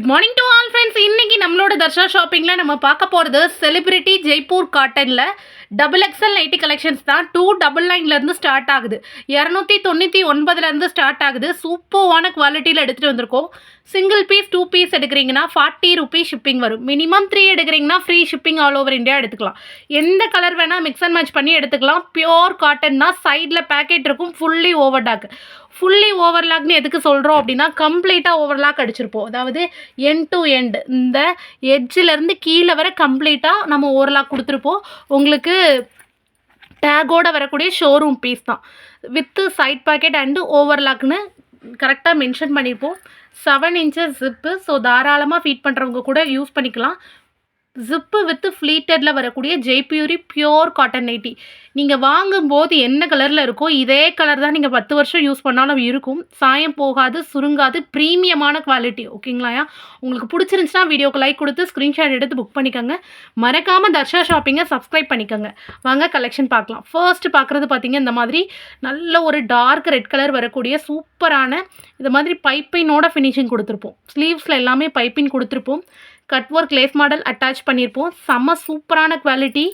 Good morning to all friends. இன்னைக்கு நம்மளோட தர்ஷா ஷாப்பிங்கில் நம்ம பார்க்க போகிறது செலிபிரிட்டி ஜெய்ப்பூர் காட்டனில் XXL நைட்டி கலெக்ஷன்ஸ் தான். 299லேருந்து ஸ்டார்ட் ஆகுது, 299லேருந்து ஸ்டார்ட் ஆகுது. சூப்பர்வான குவாலிட்டியில் எடுத்துகிட்டு வந்திருக்கோம். சிங்கிள் பீஸ் 2 பீஸ் எடுக்கிறீங்கன்னா 40 ருபீஸ் ஷிப்பிங் வரும். மினிமம் 3 எடுக்கிறீங்கன்னா free shipping all over India எடுத்துக்கலாம். எந்த கலர் வேணால் மிக்ஸ் அண்ட் மேட்ச் பண்ணி எடுத்துக்கலாம். பியோர் காட்டன்னா சைடில் பேக்கெட் இருக்கும். Fully overlock. ஃபுல்லி ஓவர்லாக்னு எதுக்கு சொல்கிறோம் அப்படின்னா கம்ப்ளீட்டாக ஓவர்லாக் அடிச்சிருப்போம். அதாவது எண்ட் டு எண்ட் இந்த எட்ஜிலேருந்து கீழே வர கம்ப்ளீட்டாக நம்ம ஓவர்லாக் கொடுத்துருப்போம். உங்களுக்கு டேகோட வரக்கூடிய ஷோரூம் பீஸ் தான். வித்து சைட் பேக்கெட் அண்டு ஓவர்லாக்னு கரெக்டாக மென்ஷன் பண்ணியிருப்போம். 7 இன்ச்சஸ் ஜிப்பு. ஸோ தாராளமாக ஃபீட் பண்ணுறவங்க கூட யூஸ் பண்ணிக்கலாம். ஜிப்பு வித்து ஃப்ளீட்டடில் வரக்கூடிய ஜெய்ப்பூரி பியோர் காட்டன் நைட்டி. நீங்கள் வாங்கும்போது என்ன கலரில் இருக்கோ இதே கலர் தான் நீங்கள் 10 வருஷம் யூஸ் பண்ணாலும் இருக்கும். சாயம் போகாது, சுருங்காது, ப்ரீமியமான குவாலிட்டி. ஓகேங்களாயா? உங்களுக்கு பிடிச்சிருந்துச்சுன்னா வீடியோக்கு லைக் கொடுத்து ஸ்க்ரீன்ஷாட் எடுத்து புக் பண்ணிக்கோங்க. மறக்காமல் தர்ஷா ஷாப்பிங்கை சப்ஸ்கிரைப் பண்ணிக்கோங்க. வாங்க கலெக்ஷன் பார்க்கலாம். ஃபர்ஸ்ட் பார்க்குறது பார்த்தீங்க இந்த மாதிரி நல்ல ஒரு டார்க் ரெட் கலர் வரக்கூடிய சூப்பரான இந்த மாதிரி பைப்பினோட ஃபினிஷிங் கொடுத்துருப்போம். ஸ்லீவ்ஸில் எல்லாமே பைப்பின் கொடுத்துருப்போம். Cut work lace model attach பண்ணியிருப்போம். செம்ம சூப்பரான குவாலிட்டி.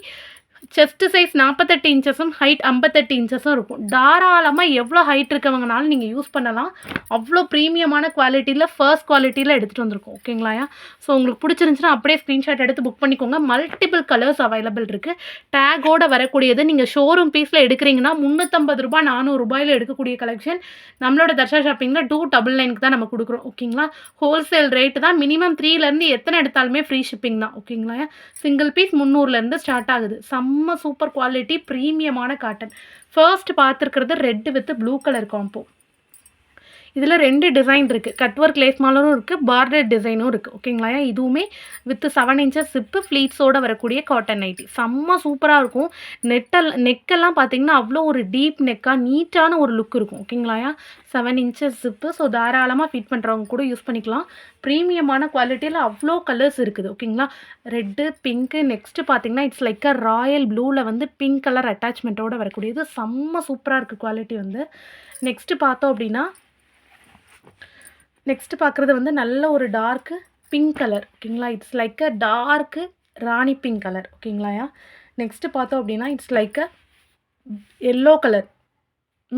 செஸ்ட் சைஸ் 48 இன்ச்சஸும் ஹைட் 58 இன்ச்சஸும் இருக்கும். தாராளமாக எவ்வளோ ஹைட் இருக்கவங்கனாலும் நீங்கள் யூஸ் பண்ணலாம். அவ்வளோ ப்ரீமியமான குவாலிட்டியில் ஃபர்ஸ்ட் குவாலிட்டியில் எடுத்துகிட்டு வந்திருக்கோம். ஓகேங்களாயா? ஸோ உங்களுக்கு பிடிச்சிருந்துச்சுன்னா அப்படியே ஸ்க்ரீன்ஷாட் எடுத்து புக் பண்ணிக்கோங்க. மல்டிபிள் கலர்ஸ் அவைலபிள் இருக்குது. டேகோட வரக்கூடியது. நீங்கள் ஷோரூம் பீஸில் எடுக்கிறீங்கன்னா 350 ரூபாய் 400 ரூபாயில் எடுக்கக்கூடிய கலெக்ஷன் நம்மளோட தர்ஷா ஷாப்பிங்கில் 299க்கு தான் நம்ம கொடுக்குறோம். ஓகேங்களா? ஹோல்சேல் ரேட்டு தான். மினிமம் 3லேருந்து எத்தனை எடுத்தாலுமே ஃப்ரீ ஷிப்பிங் தான். ஓகேங்களா? சிங்கிள் பீஸ் 300லேருந்து ஸ்டார்ட் ஆகுது. செம்ம சூப்பர் குவாலிட்டி ப்ரீமியமான காட்டன். ஃபர்ஸ்ட் பார்த்துருக்கிறது red with blue colour combo. இதில் 2 டிசைன் இருக்குது. கட் ஒர்க் லேஸ் மாலரும் இருக்குது, பார்டர் டிசைனும் இருக்குது. ஓகேங்களா? இதுவுமே வித் 7 இன்ச்சஸ் ஜிப்பு ஃப்ளீட்ஸோடு வரக்கூடிய காட்டன் நைட்டி. செம்ம சூப்பராக இருக்கும். நெக்கெல்லாம் பார்த்தீங்கன்னா அவ்வளோ ஒரு டீப் நெக்காக நீட்டான ஒரு லுக் இருக்கும். ஓகேங்களா? 7 இன்ச்சஸ் ஜிப்பு. ஸோ தாராளமாக ஃபிட் பண்ணுறவங்க கூட யூஸ் பண்ணிக்கலாம். ப்ரீமியமான குவாலிட்டியில் அவ்வளோ கலர்ஸ் இருக்குது. ஓகேங்களா? Red, pink. நெக்ஸ்ட்டு பார்த்தீங்கன்னா இட்ஸ் லைக் அ ராயல் ப்ளூவில் வந்து பிங்க் கலர் அட்டாச்மெண்ட்டோடு வரக்கூடியது. செம்ம சூப்பராக இருக்குது குவாலிட்டி வந்து. நெக்ஸ்ட்டு பார்த்தோம் அப்படின்னா நெக்ஸ்ட்டு பார்க்குறது வந்து நல்ல ஒரு டார்க்கு பிங்க் கலர். ஓகேங்களா? It's like a dark rani pink colour. ஓகேங்களாயா? நெக்ஸ்ட்டு பார்த்தோம் அப்படின்னா it's like a yellow colour,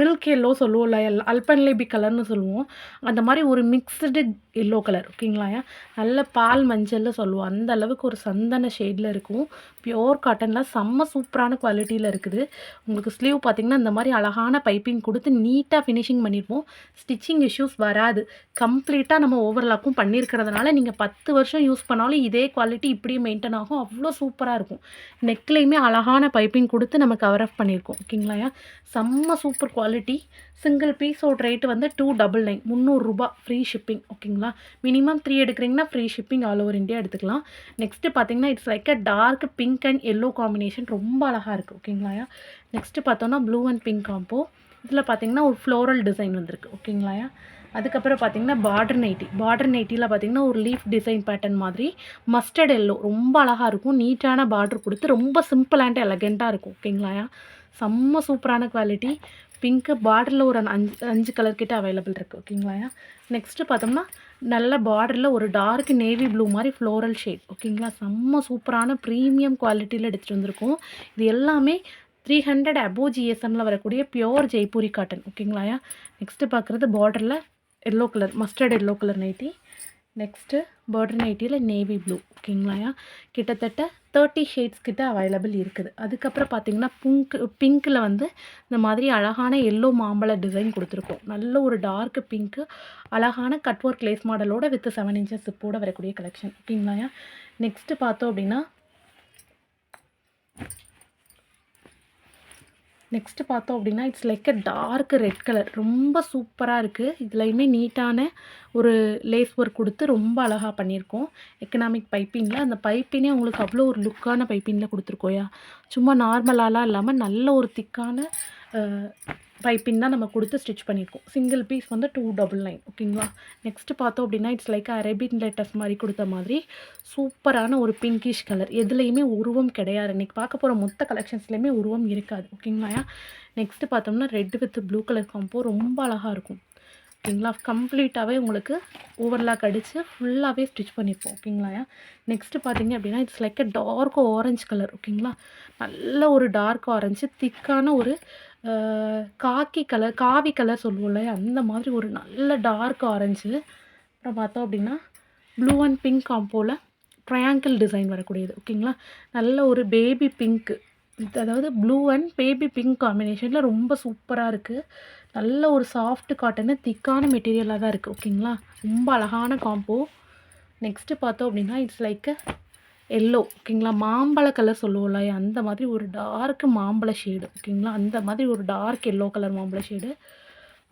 milk yellow சொல்லுவோம்ல, அல்பன்லேபி கலர்னு சொல்லுவோம். அந்த மாதிரி ஒரு மிக்ஸ்டு எல்லோ கலர். ஓகேங்களாயா? நல்ல பால் மஞ்சள்னு சொல்லுவோம். அந்த அளவுக்கு ஒரு சந்தன ஷேடில் இருக்கும். பியோர் காட்டனில் செம்ம சூப்பரான குவாலிட்டியில் இருக்குது. உங்களுக்கு ஸ்லீவ் பார்த்திங்கன்னா இந்த மாதிரி அழகான பைப்பிங் கொடுத்து நீட்டாக ஃபினிஷிங் பண்ணியிருப்போம். ஸ்டிச்சிங் இஷ்யூஸ் வராது. கம்ப்ளீட்டாக நம்ம ஓவர்லாக்கும் பண்ணியிருக்கிறதுனால நீங்கள் 10 வருஷம் யூஸ் பண்ணாலும் இதே குவாலிட்டி இப்படியே மெயின்டைன் ஆகும். அவ்வளோ சூப்பராக இருக்கும். நெக்லேயுமே அழகான பைப்பிங் கொடுத்து நம்ம கவர் ஆஃப் பண்ணியிருக்கோம். ஓகேங்களாயா? செம்ம சூப்பர் குவாலிட்டி. சிங்கிள் பீஸோட ரேட்டு வந்து 299, 300 ரூபா ஃப்ரீ ஷிப்பிங். ஓகேங்களா? மினிமம் 3 எடுக்கிறீங்கன்னா free shipping all over India எடுத்துக்கலாம். நெக்ஸ்ட்டு பார்த்தீங்கன்னா it's like a dark pink and yellow combination. ரொம்ப அழகாக இருக்குது. ஓகேங்களாயா? நெக்ஸ்ட்டு பார்த்தோன்னா ப்ளூ அண்ட் பிங்க் காம்போ. இதில் பார்த்தீங்கன்னா ஒரு ஃப்ளோரல் டிசைன் வந்திருக்கு. ஓகேங்களாயா? அதுக்கப்புறம் பார்த்தீங்கன்னா பார்டர் நைட்டியில் பார்த்தீங்கன்னா ஒரு லீஃப் டிசைன் பேட்டர்ன் மாதிரி மஸ்டர்ட் எல்லோ ரொம்ப அழகாக இருக்கும். நீட்டான பார்டர் கொடுத்து ரொம்ப சிம்பிள் அண்ட் எலகெண்ட்டாக இருக்கும். ஓகேங்களாயா? செம்ம சூப்பரான குவாலிட்டி. பிங்க்கு பார்டரில் ஒரு 5 கலர் கிட்ட அவைலபிள் இருக்குது. ஓகேங்களா? நெக்ஸ்ட்டு பார்த்தோம்னா நல்ல பார்டரில் ஒரு டார்க் நேவி ப்ளூ மாதிரி ஃப்ளோரல் ஷேட். ஓகேங்களா? செம்ம சூப்பரான ப்ரீமியம் குவாலிட்டியில் எடுத்துகிட்டு வந்திருக்கோம். இது எல்லாமே 300 அபோவ் ஜிஎஸ்எம்மில் வரக்கூடிய பியோர் ஜெய்ப்பூரி காட்டன். ஓகேங்களா? நெக்ஸ்ட்டு பார்க்குறது பார்டரில் yellow colour, mustard yellow colour nighty. Next border நைட்டியில் நேவி ப்ளூ. ஓகேங்களா? கிட்டத்தட்ட 30 ஷேட்ஸ் கிட்ட அவைலபிள் இருக்குது. அதுக்கப்புறம் பார்த்தீங்கன்னா பிங்க்கில் வந்து இந்த மாதிரி அழகான எல்லோ மாம்பழ டிசைன் கொடுத்துருக்கோம். நல்ல ஒரு டார்க் பிங்க்கு அழகான கட் ஒர்க் லேஸ் மாடலோட வித் 7 இன்ச்சஸ் ஜிப்போட வரக்கூடிய கலெக்ஷன். ஓகேங்களா? நெக்ஸ்ட்டு பார்த்தோம் அப்படின்னா it's like a dark red colour. ரொம்ப சூப்பராக இருக்குது. இதுலையுமே நீட்டான ஒரு லேஸ் ஒர்க் கொடுத்து ரொம்ப அழகாக பண்ணியிருக்கோம். எக்கனாமிக் பைப்பிங்கில் அந்த பைப்பினே உங்களுக்கு அவ்வளோ ஒரு லுக்கான பைப்பிங்கில் கொடுத்துருக்கோயா. சும்மா நார்மலாலாம் இல்லாமல் நல்ல ஒரு திக்கான பைப்பிங் தான் நம்ம கொடுத்து ஸ்டிச் பண்ணியிருக்கோம். சிங்கிள் பீஸ் வந்து 299. ஓகேங்களா? நெக்ஸ்ட்டு பார்த்தோம் அப்படின்னா இட்ஸ் லைக் அரேபியன் லேட்டஸ் மாதிரி கொடுத்த மாதிரி சூப்பரான ஒரு பிங்கிஷ் கலர். எதுலேயுமே உருவம் கிடையாது. இன்றைக்கி பார்க்க போகிற மொத்த கலெக்ஷன்ஸ்லேயுமே உருவம் இருக்காது. ஓகேங்களா? நெக்ஸ்ட்டு பார்த்தோம்னா red with blue colour combo ரொம்ப அழகாக இருக்கும். ஓகேங்களா. கம்ப்ளீட்டாகவே உங்களுக்கு ஓவர்லாக் அடித்து ஃபுல்லாகவே ஸ்டிச் பண்ணிப்போம். ஓகேங்களாயா. நெக்ஸ்ட்டு பார்த்தீங்க அப்படின்னா it's like dark orange colour. ஓகேங்களா. நல்ல ஒரு டார்க் ஆரஞ்சு திக்கான ஒரு காக்கி கலர், காவி கலர் சொல்லுவோம்ல, அந்த மாதிரி ஒரு நல்ல டார்க் ஆரஞ்சு. அப்புறம் பார்த்தோம் அப்படின்னா ப்ளூ அண்ட் பிங்க் காம்போவில் ட்ரையாங்கிள் டிசைன் வரக்கூடியது. ஓகேங்களா. நல்ல ஒரு பேபி பிங்க்கு, அதாவது ப்ளூ அண்ட் பேபி பிங்க் காம்பினேஷனில் ரொம்ப சூப்பராக இருக்குது. நல்ல ஒரு சாஃப்ட் காட்டனு, திக்கான மெட்டீரியலாக தான் இருக்குது. ஓகேங்களா. ரொம்ப அழகான காம்போ. நெக்ஸ்ட்டு பார்த்தோம் அப்படின்னா இட்ஸ் லைக் எல்லோ. ஓகேங்களா. மாம்பழ கலர் சொல்லுவோம்ல, அந்த மாதிரி ஒரு டார்க் மாம்பழ ஷேடு. ஓகேங்களா. அந்த மாதிரி ஒரு டார்க் எல்லோ கலர் மாம்பழ ஷேடு.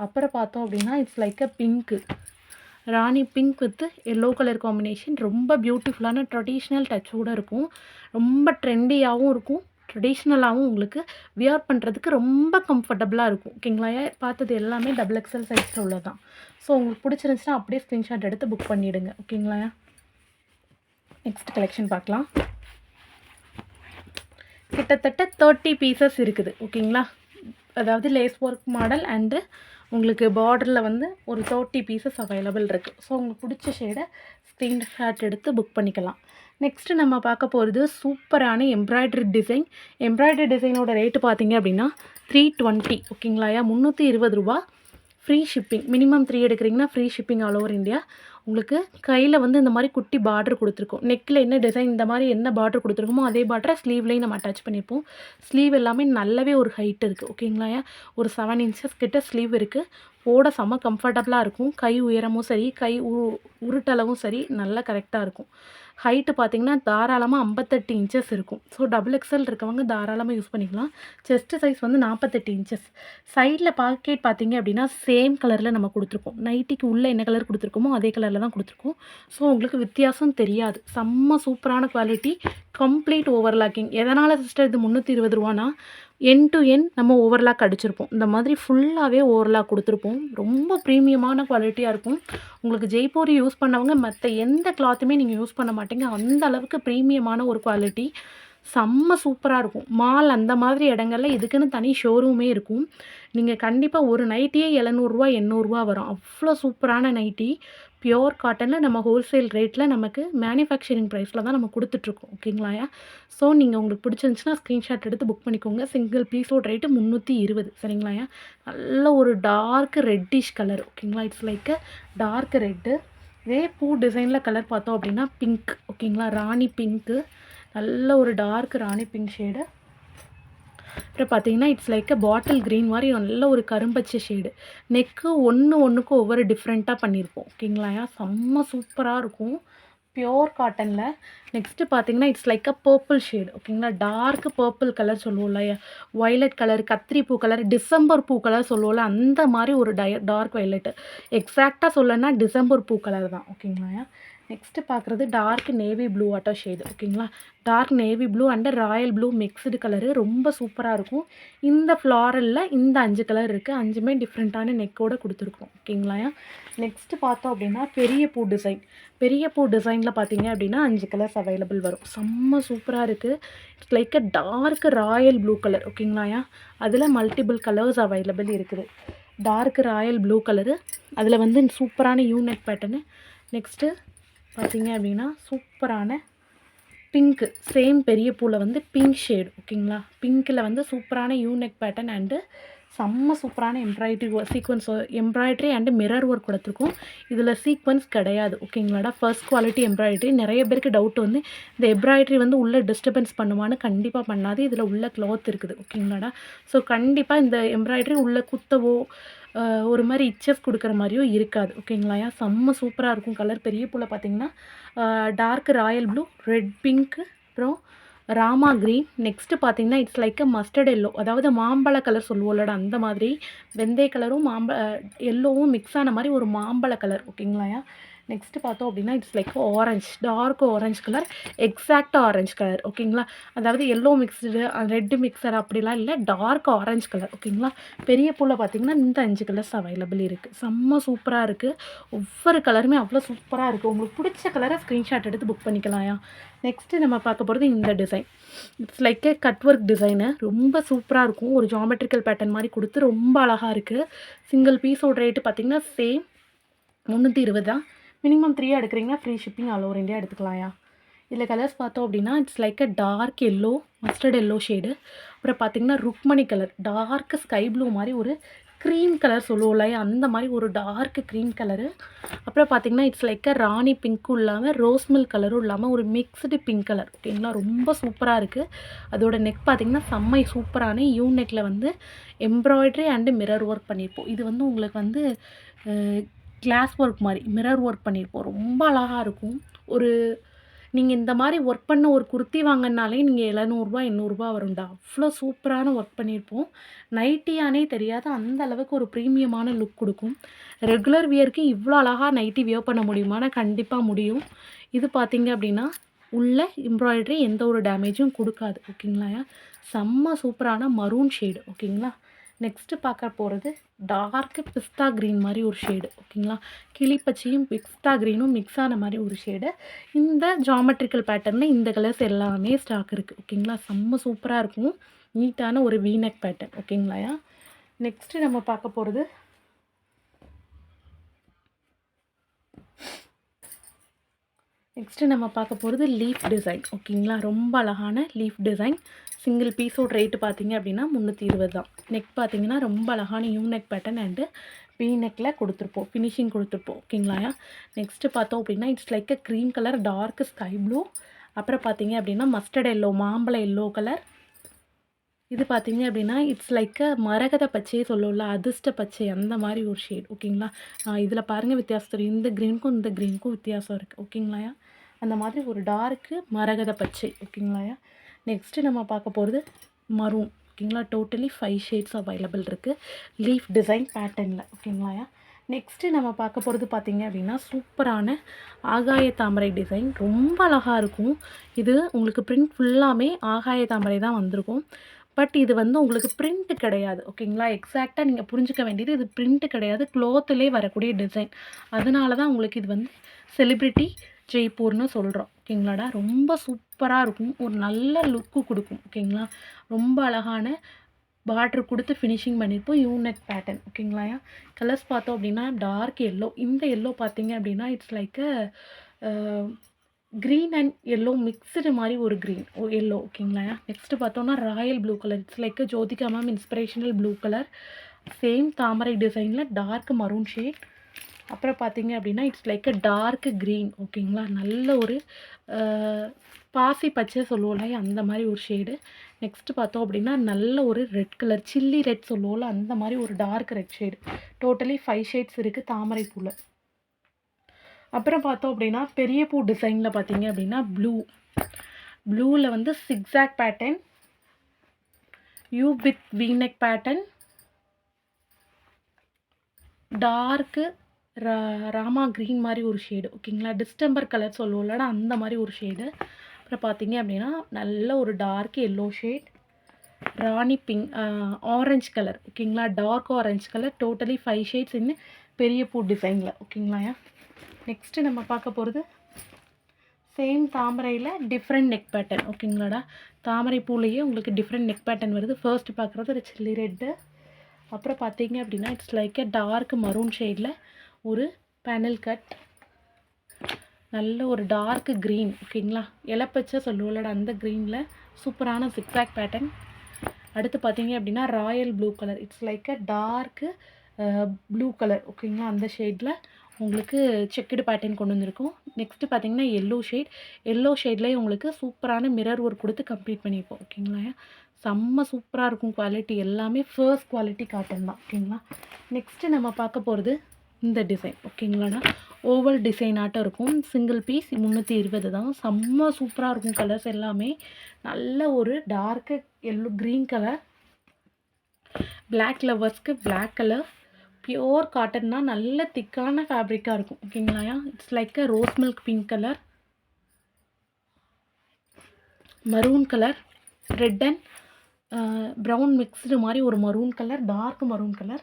அப்புறம் பார்த்தோம் அப்படின்னா it's like pink, Rani pink with yellow colour combination. ரொம்ப பியூட்டிஃபுல்லான ட்ரெடிஷ்னல் டச்சோடு இருக்கும். ரொம்ப ட்ரெண்டியாகவும் இருக்கும், ட்ரெடிஷ்னலாகவும் உங்களுக்கு வியர் பண்ணுறதுக்கு ரொம்ப கம்ஃபர்டபுளாக இருக்கும். ஓகேங்களா. பார்த்தது எல்லாமே XXL சைஸில் உள்ளது தான். ஸோ உங்களுக்கு பிடிச்சிருந்துச்சுன்னா அப்படியே ஸ்க்ரீன்ஷாட் எடுத்து புக் பண்ணிவிடுங்க. ஓகேங்களா. நெக்ஸ்ட் கலெக்ஷன் பார்க்கலாம். கிட்டத்தட்ட 30 பீசஸ் இருக்குது. ஓகேங்களா. அதாவது லேஸ் ஒர்க் மாடல் அண்டு உங்களுக்கு பார்டரில் வந்து ஒரு 30 பீசஸ் அவைலபிள் இருக்குது. ஸோ உங்களுக்கு பிடிச்ச ஷேடை ஸ்க்ரீன்ஷாட் எடுத்து புக் பண்ணிக்கலாம். நெக்ஸ்ட்டு நம்ம பார்க்க போகிறது சூப்பரான எம்ப்ராய்டரி டிசைன். எம்ப்ராய்டரி டிசைனோட ரேட்டு பார்த்தீங்க அப்படின்னா 320. ஓகேங்களாயா. 320 ரூபா. Free shipping. மினிமம் 3 எடுக்கிறீங்கன்னா free shipping all over India. உங்களுக்கு கையில் வந்து இந்த மாதிரி குட்டி பார்டர் கொடுத்துருக்கோம். நெக்கில் என்ன டிசைன் இந்த மாதிரி என்ன பார்டர் கொடுத்துருக்கோமோ அதே பார்டரை ஸ்லீவ்லேயும் நம்ம அட்டாச் பண்ணியிருப்போம். ஸ்லீவ் எல்லாமே நல்லாவே ஒரு ஹைட் இருக்குது. ஓகேங்களா. ஒரு 7 இன்ச்சஸ் கிட்ட ஸ்லீவ் இருக்குது. போட செம்ம கம்ஃபர்டபுளாக இருக்கும். கை உயரமும் சரி, கை உருட்டளவும் சரி, நல்லா கரெக்டாக இருக்கும். ஹைட்டு பார்த்திங்கன்னா தாராளமாக 58 இன்ச்சஸ் இருக்கும். ஸோ XXL இருக்கவங்க தாராளமாக யூஸ் பண்ணிக்கலாம். செஸ்ட்டு சைஸ் வந்து 48 இன்ச்சஸ். சைடில் பாக்கெட் பார்த்திங்க அப்படின்னா சேம் கலரில் நம்ம கொடுத்துருக்கோம். நைட்டிக்கு உள்ளே என்ன கலர் கொடுத்துருக்கோமோ அதே கலரில் தான் கொடுத்துருக்கோம். ஸோ உங்களுக்கு வித்தியாசம் தெரியாது. செம்ம சூப்பரான குவாலிட்டி, கம்ப்ளீட் ஓவர்லாக்கிங். எதனால் சிஸ்டர் இது 320 ரூபானா, என் டு என் நம்ம ஓவர்லாக் அடிச்சிருப்போம். இந்த மாதிரி ஃபுல்லாகவே ஓவர்லாக் கொடுத்துருப்போம். ரொம்ப ப்ரீமியமான குவாலிட்டியாக இருக்கும். உங்களுக்கு ஜெய்ப்பூரி யூஸ் பண்ணவங்க மற்ற எந்த கிளாத்துமே நீங்கள் யூஸ் பண்ண மாட்டீங்க. அந்த அளவுக்கு ப்ரீமியமான ஒரு குவாலிட்டி. செம்ம சூப்பராக இருக்கும். மால் அந்த மாதிரி இடங்கள்ல இதுக்குன்னு தனி ஷோரூமே இருக்கும். நீங்கள் கண்டிப்பாக ஒரு நைட்டியே 700 800 வரும். அவ்வளோ சூப்பரான நைட்டி. பியோர் காட்டனில் நம்ம ஹோல்சேல் ரேட்டில் நமக்கு மேனுஃபேக்சரிங் ப்ரைஸில் தான் நம்ம கொடுத்துட்ருக்கோம். ஓகேங்களாயா. ஸோ நீங்கள் உங்களுக்கு பிடிச்சிருந்துச்சுன்னா ஸ்க்ரீன்ஷாட் எடுத்து புக் பண்ணிக்கோங்க. சிங்கிள் பீஸோட ரேட்டு 320. சரிங்களாயா. நல்ல ஒரு டார்க் ரெட்டிஷ் கலர். ஓகேங்களா. It's like dark red. இதே பூ டிசைனில் கலர் பார்த்தோம் அப்படின்னா பிங்க். ஓகேங்களா. ராணி பிங்க்கு, நல்ல ஒரு டார்க் ராணி பிங்க் ஷேடு. அப்புறம் பார்த்தீங்கன்னா இட்ஸ் லைக் பாட்டில் க்ரீன் மாதிரி நல்ல ஒரு கரும்பச்சை ஷேடு. நெக்கு ஒன்றுக்கும் ஒவ்வொரு டிஃப்ரெண்ட்டாக பண்ணியிருப்போம். ஓகேங்களாயா. செம்ம சூப்பராக இருக்கும். பியோர் காட்டனில். நெக்ஸ்ட்டு பார்த்தீங்கன்னா இட்ஸ் லைக் பர்பிள் ஷேடு. ஓகேங்களா. டார்க் பர்பிள் கலர் சொல்லுவோம்ல, வயலட் கலர், கத்திரி பூ கலர், டிசம்பர் பூ கலர் சொல்லுவோம்ல, அந்த மாதிரி ஒரு டார்க் வயலட்டு. எக்ஸாக்டாக சொல்லணும்னா டிசம்பர் பூ கலர் தான். ஓகேங்களாயா. நெக்ஸ்ட்டு பார்க்குறது dark navy blue auto shade. ஓகேங்களா. Dark navy blue and royal blue mixed colour. ரொம்ப சூப்பராக இருக்கும். இந்த ஃப்ளாரலில் இந்த 5 கலர் இருக்குது. 5மே டிஃப்ரெண்ட்டான நெக்கோடு கொடுத்துருக்கோம். ஓகேங்களா. நெக்ஸ்ட்டு பார்த்தோம் அப்படின்னா பெரிய பூ டிசைன். பெரிய பூ டிசைனில் பார்த்தீங்க அப்படின்னா 5 கலர்ஸ் அவைலபிள் வரும். செம்ம சூப்பராக இருக்குது. It's like dark royal blue colour. ஓகேங்களாயா. அதில் மல்டிபிள் கலர்ஸ் அவைலபிள் இருக்குது. டார்க் ராயல் ப்ளூ கலரு, அதில் வந்து சூப்பரான யூனிக் பேட்டர்னு. நெக்ஸ்ட்டு பார்த்தீங்க அப்படின்னா சூப்பரான பிங்க்கு, சேம் பெரிய பூவில் வந்து பிங்க் ஷேடு. ஓகேங்களா. பிங்க்கில் வந்து சூப்பரான யூனிக் பேட்டர்ன் அண்டு செம்ம சூப்பரான எம்ப்ராய்ட்ரி அண்டு மிரர் ஒர்க் கொடுத்துருக்கோம். இதில் சீக்வன்ஸ் கிடையாது. ஓகேங்களாடா. First quality embroidery. நிறைய பேருக்கு டவுட் வந்து இந்த எம்ப்ராய்ட்ரி வந்து உள்ளே டிஸ்டர்பன்ஸ் பண்ணுவான்னு. கண்டிப்பாக பண்ணாது. இதில் உள்ள க்ளாத் இருக்குது. ஓகேங்களாடா. ஸோ கண்டிப்பாக இந்த எம்ப்ராய்ட்ரி உள்ளே குத்தவோ ஒரு மாதிரி இச்சஸ் கொடுக்குற மாதிரியோ இருக்காது. ஓகேங்களாயா. செம்ம சூப்பராக இருக்கும். கலர் பெரிய பூவில் பார்த்தீங்கன்னா dark royal blue, red pink, அப்புறம் ராமா க்ரீன். நெக்ஸ்ட்டு பார்த்தீங்கன்னா இட்ஸ் லைக் மஸ்டர்ட் எல்லோ, அதாவது மாம்பழ கலர் சொல்லுவோம்லடா, அந்த மாதிரி வெந்தய கலரும் எல்லோவும் மிக்ஸ் ஆன மாதிரி ஒரு மாம்பழ கலர். ஓகேங்களாயா. நெக்ஸ்ட்டு பார்த்தோம் அப்படின்னா it's like orange, dark orange colour, exact orange colour. ஓகேங்களா, அதாவது எல்லோ மிக்ஸ்டு ரெட்டு மிக்சர் அப்படிலாம் இல்லை, டார்க் ஆரஞ்ச் கலர். ஓகேங்களா, பெரிய பூவில் பார்த்தீங்கன்னா இந்த 5 கலர்ஸ் அவைலபிள் இருக்குது. செம்ம சூப்பராக இருக்குது. ஒவ்வொரு கலருமே அவ்வளோ சூப்பராக இருக்குது. உங்களுக்கு பிடிச்ச கலரை ஸ்க்ரீன்ஷாட் எடுத்து புக் பண்ணிக்கலாம்யா. நெக்ஸ்ட்டு நம்ம பார்க்க போகிறது இந்த design. It's like A cut work design. ரொம்ப சூப்பராக இருக்கும். ஒரு ஜாமெட்ரிக்கல் பேட்டர்ன் மாதிரி கொடுத்து ரொம்ப அழகாக இருக்குது. சிங்கிள் பீஸோட ரேட்டு பார்த்தீங்கன்னா சேம் 320 தான். மினிமம் 3 எடுக்கிறீங்கன்னா free shipping all over India எடுத்துக்கலாம்யா. இதில் கலர்ஸ் பார்த்தோம் அப்படின்னா it's like a dark yellow, mustard yellow shade. அப்புறம் பார்த்தீங்கன்னா Rukmini colour, dark sky blue மாதிரி ஒரு க்ரீம் கலர் சொல்லுவோம்ல, அந்த மாதிரி ஒரு டார்க் க்ரீம் கலரு. அப்புறம் பார்த்தீங்கன்னா இட்ஸ் லைக் அ ராணி பிங்க்கும் இல்லாமல் ரோஸ் மில்க் கலரும் இல்லாமல் ஒரு மிக்ஸ்டு பிங்க் கலர். ஓகேங்களா, ரொம்ப சூப்பராக இருக்குது. அதோட நெக் பார்த்தீங்கன்னா செம்மை சூப்பரான யூ நெக்கில் வந்து எம்ப்ராய்டரி அண்டு மிரர் ஒர்க் பண்ணியிருப்போம். இது வந்து உங்களுக்கு வந்து கிளாஸ் ஒர்க் மாதிரி மிரர் ஒர்க் பண்ணியிருப்போம். ரொம்ப அழகாக இருக்கும். ஒரு நீங்கள் இந்த மாதிரி ஒர்க் பண்ண ஒரு குர்த்தி வாங்கினாலே நீங்கள் 700 800 வரும்டா. அவ்வளோ சூப்பரான ஒர்க் பண்ணியிருப்போம். நைட்டியானே தெரியாது, அந்த அளவுக்கு ஒரு ப்ரீமியமான லுக் கொடுக்கும். ரெகுலர் வியருக்கு இவ்வளோ அழகாக நைட்டி வியர் பண்ண முடியுமானா கண்டிப்பாக முடியும். இது பார்த்தீங்க அப்படின்னா உள்ள எம்ப்ராய்டரி எந்த ஒரு டேமேஜும் கொடுக்காது. ஓகேங்களா, செம்ம சூப்பரான மரூன் ஷேடு. ஓகேங்களா, நெக்ஸ்ட்டு பார்க்க போகிறது டார்க்கு பிஸ்தா க்ரீன் மாதிரி ஒரு ஷேடு. ஓகேங்களா, கிளிப்பச்சையும் பிஸ்தா க்ரீனும் மிக்ஸ் ஆன மாதிரி ஒரு ஷேடு. இந்த ஜாமெட்ரிக்கல் பேட்டர்னில் இந்த கலர்ஸ் எல்லாமே ஸ்டாக் இருக்குது. ஓகேங்களா, செம்ம சூப்பராக இருக்கும். நீட்டான ஒரு வீனக் பேட்டர்ன். ஓகேங்களா, நெக்ஸ்ட்டு நம்ம பார்க்க போகிறது லீஃப் டிசைன். ஓகேங்களா, ரொம்ப அழகான லீஃப் டிசைன். சிங்கிள் பீஸோட ரேட்டு பார்த்தீங்க அப்படின்னா 320 தான். நெக் பார்த்தீங்கன்னா ரொம்ப அழகான யூனெக் பேட்டர்ன் அண்டு வீ நெக்கில் கொடுத்துருப்போம், ஃபினிஷிங் கொடுத்துருப்போம். ஓகேங்களா, நெக்ஸ்ட்டு பார்த்தோம் அப்படின்னா it's like a cream colour, dark sky blue. அப்புறம் பார்த்தீங்க அப்படின்னா மஸ்டர்ட் எல்லோ, மாம்பழ எல்லோ கலர். இது பார்த்தீங்க அப்படின்னா இட்ஸ் லைக் அ மரகத பச்சையே சொல்லுவோம்ல, அதிர்ஷ்ட பச்சை, அந்த மாதிரி ஒரு ஷேட். ஓகேங்களா, இதில் பாருங்கள் வித்தியாசம் தெரியும். இந்த க்ரீனுக்கும் வித்தியாசம் இருக்குது. ஓகேங்களா, அந்த மாதிரி ஒரு டார்க்கு மரகத பச்சை. ஓகேங்களா, நெக்ஸ்ட்டு நம்ம பார்க்க போகிறது மரூன். ஓகேங்களா, டோட்டலி 5 ஷேட்ஸ் அவைலபிள் இருக்குது லீஃப் டிசைன் பேட்டர்னில். ஓகேங்களா, நெக்ஸ்ட்டு நம்ம பார்க்க போகிறது பார்த்தீங்க அப்படின்னா சூப்பரான ஆகாய தாமரை டிசைன். ரொம்ப அழகாக இருக்கும். இது உங்களுக்கு பிரிண்ட் ஃபுல்லாமே ஆகாய தாமரை தான் வந்திருக்கும். பட் இது வந்து உங்களுக்கு பிரிண்ட் கிடையாது. ஓகேங்களா, எக்ஸாக்டாக நீங்கள் புரிஞ்சுக்க வேண்டியது இது பிரிண்ட் கிடையாது, க்ளோத்துலேயே வரக்கூடிய டிசைன். அதனால தான் உங்களுக்கு இது வந்து செலிப்ரிட்டி ஜெய்ப்பூர்னு சொல்கிறோம். ஓகேங்களாடா, ரொம்ப சூப்பராக இருக்கும். ஒரு நல்ல லுக்கு கொடுக்கும். ஓகேங்களா, ரொம்ப அழகான பார்டர் கொடுத்து ஃபினிஷிங் பண்ணியிருப்போம். Unique pattern. ஓகேங்களா, கலர்ஸ் பார்த்தோம் அப்படின்னா டார்க் எல்லோ. இந்த எல்லோ பார்த்தீங்க அப்படின்னா it's like a green and yellow mixed மாதிரி ஒரு க்ரீன் எல்லோ. ஓகேங்களா, நெக்ஸ்ட்டு பார்த்தோன்னா royal blue colour. It's like Jyothika ma'am inspirational blue colour. Same தாமரை டிசைனில் டார்க் மரூன் ஷேட். அப்புறம் பார்த்தீங்க அப்படின்னா it's like a dark green. ஓகேங்களா, நல்ல ஒரு பாசி பச்சை சொல்லுவோம்ல, அந்த மாதிரி ஒரு ஷேடு. நெக்ஸ்ட்டு பார்த்தோம் அப்படின்னா நல்ல ஒரு ரெட் கலர், சில்லி ரெட் சொல்லுவோம்ல, அந்த மாதிரி ஒரு dark red shade. Totally 5 shades இருக்குது தாமரை பூவில். அப்புறம் பார்த்தோம் அப்படின்னா பெரிய பூ டிசைனில் பார்த்தீங்க அப்படின்னா ப்ளூவில் வந்து zigzag pattern, U with V-neck pattern, dark Rama green மாதிரி ஒரு ஷேடு. ஓகேங்களா, டிஸ்டம்பர் கலர் சொல்லுவோம்லடா, அந்த மாதிரி ஒரு ஷேடு. அப்புறம் பார்த்தீங்க அப்படின்னா நல்ல ஒரு dark yellow shade, Rani pink, orange colour. ஓகேங்களா, dark orange colour. Totally 5 shades இன்னும் பெரிய பூ டிசைனில். ஓகேங்களா, நெக்ஸ்ட்டு நம்ம பார்க்க போகிறது சேம் தாமரையில் டிஃப்ரெண்ட் நெக் பேட்டர்ன். ஓகேங்களாடா, தாமரை பூலேயே உங்களுக்கு டிஃப்ரெண்ட் நெக் பேட்டர்ன் வருது. ஃபர்ஸ்ட் பார்க்குறது ஒரு சில்லி ரெட்டு. அப்புறம் பார்த்தீங்க அப்படின்னா it's like a dark maroon ஷேடில் ஒரு பேனல் கட், நல்ல ஒரு டார்க் க்ரீன். ஓகேங்களா, இலப்பச்சை சொல்லுவோம்லடா, அந்த க்ரீனில் சூப்பரான சிக்ஸாக் பேட்டர்ன். அடுத்து பார்த்தீங்க அப்படின்னா Royal blue colour. It's like a torque blue colour. ஓகேங்களா, அந்த ஷேடில் உங்களுக்கு செக்குடு பேட்டர்ன் கொண்டு வந்திருக்கும். நெக்ஸ்ட்டு பார்த்தீங்கன்னா எல்லோ ஷேட்லேயே உங்களுக்கு சூப்பரான மிரர் ஒர்க் கொடுத்து கம்ப்ளீட் பண்ணியிருப்போம். ஓகேங்களா, செம்ம சூப்பராக இருக்கும். குவாலிட்டி எல்லாமே ஃபர்ஸ்ட் குவாலிட்டி காட்டன் தான். ஓகேங்களா, நெக்ஸ்ட்டு நம்ம பார்க்க போகிறது இந்த டிசைன். ஓகேங்களாண்ணா, ஓவல் டிசைனாட்டம் இருக்கும். சிங்கிள் பீஸ் 320 தான். செம்ம சூப்பராக இருக்கும். கலர்ஸ் எல்லாமே நல்ல ஒரு dark yellow green colour, black லவர்ஸ்க்கு பிளாக் கலர், பியோர் காட்டன்னா நல்ல திக்கான ஃபேப்ரிக்காக இருக்கும். ஓகேங்களா? It's like a rose milk pink colour, maroon colour, red and brown mixed மாதிரி ஒரு maroon colour, dark maroon colour.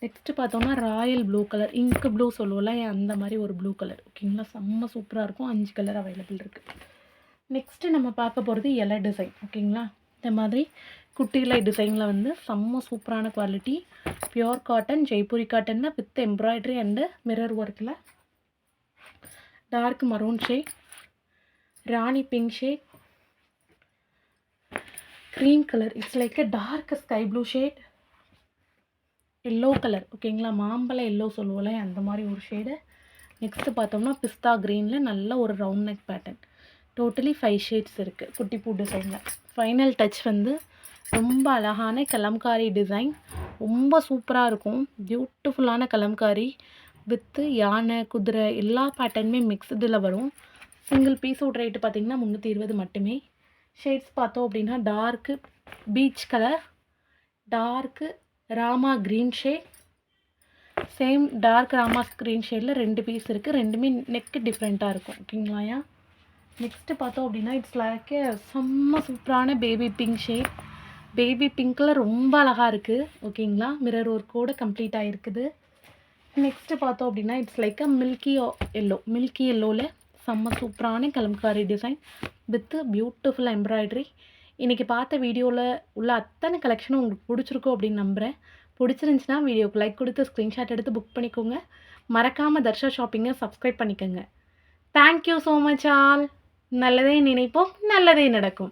Next பார்த்தோம்னா royal blue colour, ink blue சொல்லுவோம்ல அந்த மாதிரி ஒரு ப்ளூ கலர். ஓகேங்களா? செம்ம சூப்பராக இருக்கும். 5 கலர் அவைலபிள் இருக்குது. நெக்ஸ்ட்டு நம்ம பார்க்க போகிறது இலை டிசைன். ஓகேங்களா? இந்த மாதிரி குட்டி இலை டிசைனில் வந்து செம்ம சூப்பரான குவாலிட்டி. பியோர் காட்டன், ஜெய்ப்பூரி காட்டனில் வித் எம்ப்ராய்டரி அண்டு மிரர் ஒர்க்கில். Dark maroon shade, Rani pink shade, cream colour, it's like a dark sky blue shade, yellow colour. ஓகேங்களா? மாம்பழ எல்லோ சொல்லுவோம்ல அந்த மாதிரி ஒரு ஷேடு. நெக்ஸ்ட்டு பார்த்தோம்னா பிஸ்தா க்ரீனில் நல்ல ஒரு round neck pattern. Totally 5 shades இருக்குது குட்டி பூ டிசைனில். ஃபைனல் டச் வந்து ரொம்ப அழகான கலம்காரி டிசைன். ரொம்ப சூப்பராக இருக்கும். பியூட்டிஃபுல்லான கலம்காரி வித்து யானை, குதிரை எல்லா பேட்டர்னுமே மிக்ஸ்டில் வரும். சிங்கிள் பீஸோட ரேட்டு பார்த்திங்கன்னா 320 மட்டுமே. ஷேட்ஸ் பார்த்தோம் அப்படின்னா dark peach colour, dark Rama green shade, same dark Rama green ஷேடில் 2 பீஸ் இருக்குது. ரெண்டுமே நெக்கு டிஃப்ரெண்ட்டாக இருக்கும். ஓகேங்களாயா? நெக்ஸ்ட்டு பார்த்தோம் அப்படின்னா இட்ஸ் லைக் செம்ம சூப்பரான பேபி பிங்க் ஷேட். பேபி பிங்க்கில் ரொம்ப அழகாக இருக்குது. ஓகேங்களா? மிரர் ஒர்க்கோடு கம்ப்ளீட் ஆகிருக்குது. நெக்ஸ்ட்டு பார்த்தோம் அப்படின்னா இட்ஸ் லைக் அ மில்கி எல்லோவில் செம்ம சூப்பரான Kalamkari design with beautiful embroidery. இன்றைக்கி பார்த்த வீடியோவில் உள்ள அத்தனை கலெக்ஷனும் உங்களுக்கு பிடிச்சிருக்கும் அப்படின்னு நம்புகிறேன். பிடிச்சிருந்துச்சின்னா வீடியோக்கு லைக் கொடுத்து ஸ்க்ரீன்ஷாட் எடுத்து புக் பண்ணிக்கோங்க. மறக்காமல் தர்ஷா ஷாப்பிங்கை சப்ஸ்கிரைப் பண்ணிக்கோங்க. Thank you so much all. நல்லதே நினைப்போம், நல்லதே நடக்கும்.